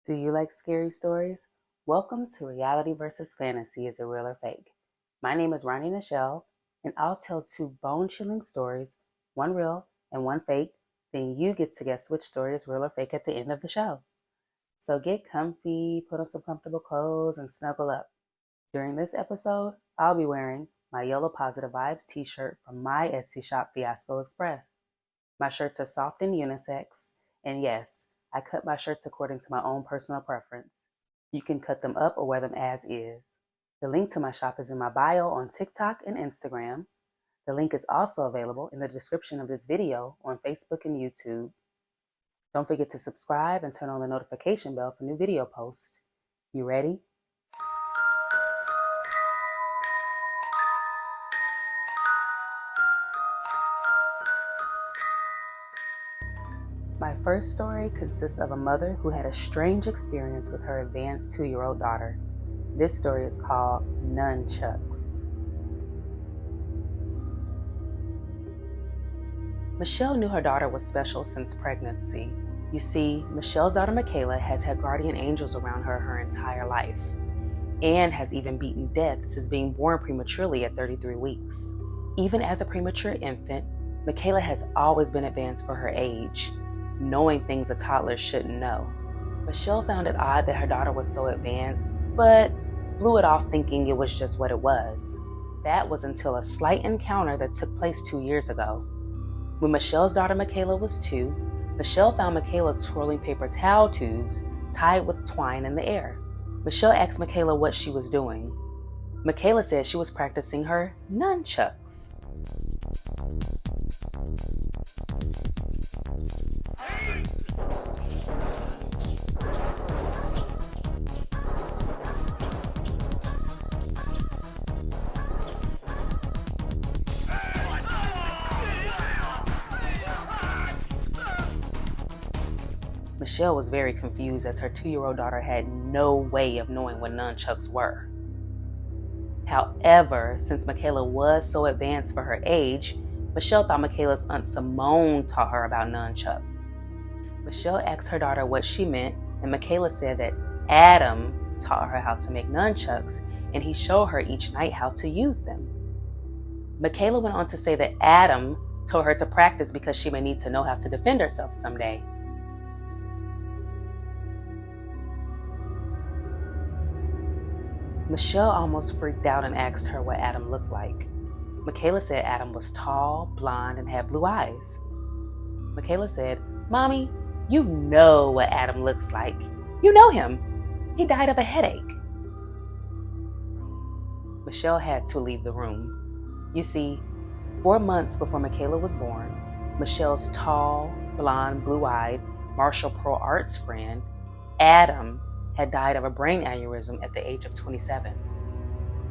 Do you like scary stories? Welcome to Reality versus Fantasy. Is it real or fake? My name is Ronnie Nichelle, and I'll tell two bone-chilling stories, one real and one fake. Then you get to guess which story is real or fake at the end of the show. So get comfy, put on some comfortable clothes, and snuggle up. During this episode, I'll be wearing my Yellow Positive Vibes t-shirt from my Etsy shop, Fiasco Express. My shirts are soft and unisex, and yes, I cut my shirts according to my own personal preference. You can cut them up or wear them as is. The link to my shop is in my bio on TikTok and Instagram. The link is also available in the description of this video on Facebook and YouTube. Don't forget to subscribe and turn on the notification bell for new video posts. You ready? My first story consists of a mother who had a strange experience with her advanced 2-year-old daughter. This story is called Nunchucks. Michelle knew her daughter was special since pregnancy. You see, Michelle's daughter Michaela has had guardian angels around her entire life, and has even beaten death since being born prematurely at 33 weeks. Even as a premature infant, Michaela has always been advanced for her age, knowing things a toddler shouldn't know. Michelle found it odd that her daughter was so advanced, but blew it off thinking it was just what it was. That was until a slight encounter that took place 2 years ago. When Michelle's daughter Michaela was 2, Michelle found Michaela twirling paper towel tubes tied with twine in the air. Michelle asked Michaela what she was doing. Michaela said she was practicing her nunchucks. Michelle was very confused as her 2-year-old daughter had no way of knowing what nunchucks were. However, since Michaela was so advanced for her age, Michelle thought Michaela's Aunt Simone taught her about nunchucks. Michelle asked her daughter what she meant, and Michaela said that Adam taught her how to make nunchucks, and he showed her each night how to use them. Michaela went on to say that Adam told her to practice because she may need to know how to defend herself someday. Michelle almost freaked out and asked her what Adam looked like. Michaela said Adam was tall, blonde, and had blue eyes. Michaela said, "Mommy, you know what Adam looks like. You know him. He died of a headache." Michelle had to leave the room. You see, 4 months before Michaela was born, Michelle's tall, blonde, blue-eyed martial pro arts friend, Adam, had died of a brain aneurysm at the age of 27.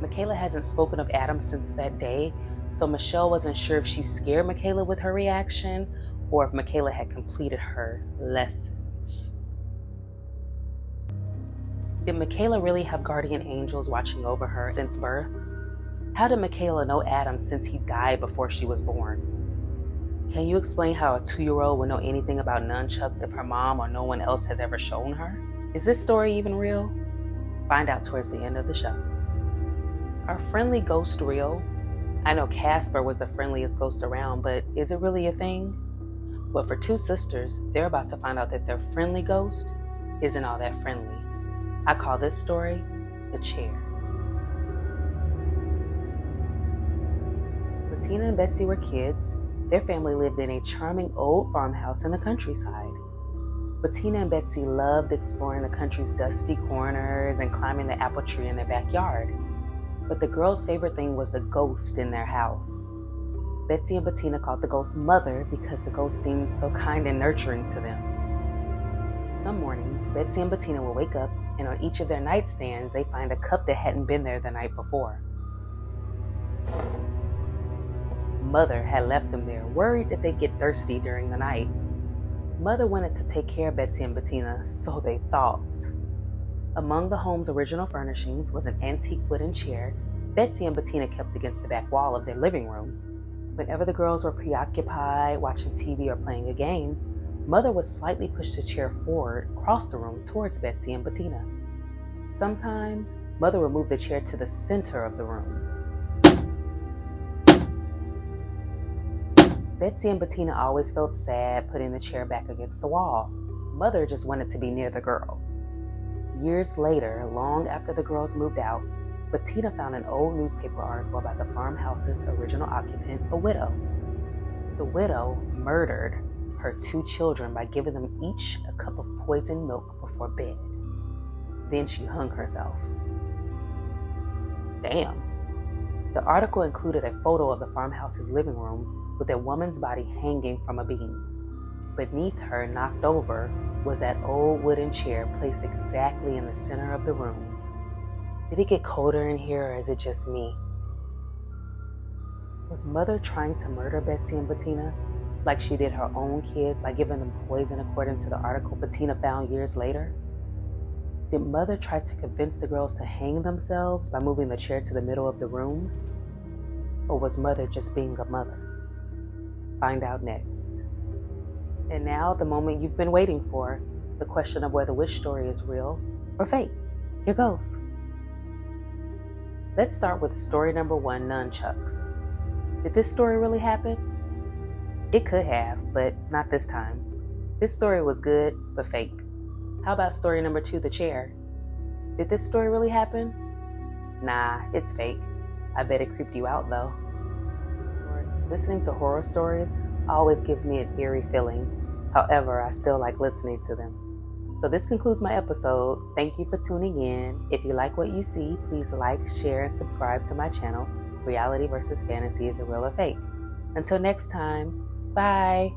Michaela hasn't spoken of Adam since that day, so Michelle wasn't sure if she scared Michaela with her reaction or if Michaela had completed her lessons. Did Michaela really have guardian angels watching over her since birth? How did Michaela know Adam since he died before she was born? Can you explain how a 2-year-old would know anything about nunchucks if her mom or no one else has ever shown her? Is this story even real? Find out towards the end of the show. Are friendly ghosts real? I know Casper was the friendliest ghost around, but is it really a thing? Well, for two sisters, they're about to find out that their friendly ghost isn't all that friendly. I call this story The Chair. Bettina and Betsy were kids. Their family lived in a charming old farmhouse in the countryside. Bettina and Betsy loved exploring the country's dusty corners and climbing the apple tree in their backyard. But the girls' favorite thing was the ghost in their house. Betsy and Bettina called the ghost Mother because the ghost seemed so kind and nurturing to them. Some mornings, Betsy and Bettina would wake up, and on each of their nightstands, they'd find a cup that hadn't been there the night before. Mother had left them there, worried that they'd get thirsty during the night. Mother wanted to take care of Betsy and Bettina, so they thought. Among the home's original furnishings was an antique wooden chair Betsy and Bettina kept against the back wall of their living room. Whenever the girls were preoccupied watching TV or playing a game, Mother would slightly push the chair forward across the room towards Betsy and Bettina. Sometimes, Mother would move the chair to the center of the room. Betsy and Bettina always felt sad putting the chair back against the wall. Mother just wanted to be near the girls. Years later, long after the girls moved out, Bettina found an old newspaper article about the farmhouse's original occupant, a widow. The widow murdered her 2 children by giving them each a cup of poisoned milk before bed. Then she hung herself. Damn. The article included a photo of the farmhouse's living room with a woman's body hanging from a beam. Beneath her, knocked over, was that old wooden chair placed exactly in the center of the room. Did it get colder in here, or is it just me? Was Mother trying to murder Betsy and Bettina, like she did her own kids by giving them poison according to the article Bettina found years later? Did Mother try to convince the girls to hang themselves by moving the chair to the middle of the room? Or was Mother just being a mother? Find out next. And now, the moment you've been waiting for, the question of whether which story is real or fake. Here goes. Let's start with story number 1, nunchucks. Did this story really happen? It could have, but not this time. This story was good, but fake. How about story number 2, the chair? Did this story really happen? Nah, it's fake. I bet it creeped you out though. Listening to horror stories always gives me an eerie feeling. However, I still like listening to them. So this concludes my episode. Thank you for tuning in. If you like what you see, please like, share, and subscribe to my channel. Reality versus fantasy, is it real or fake? Until next time, bye.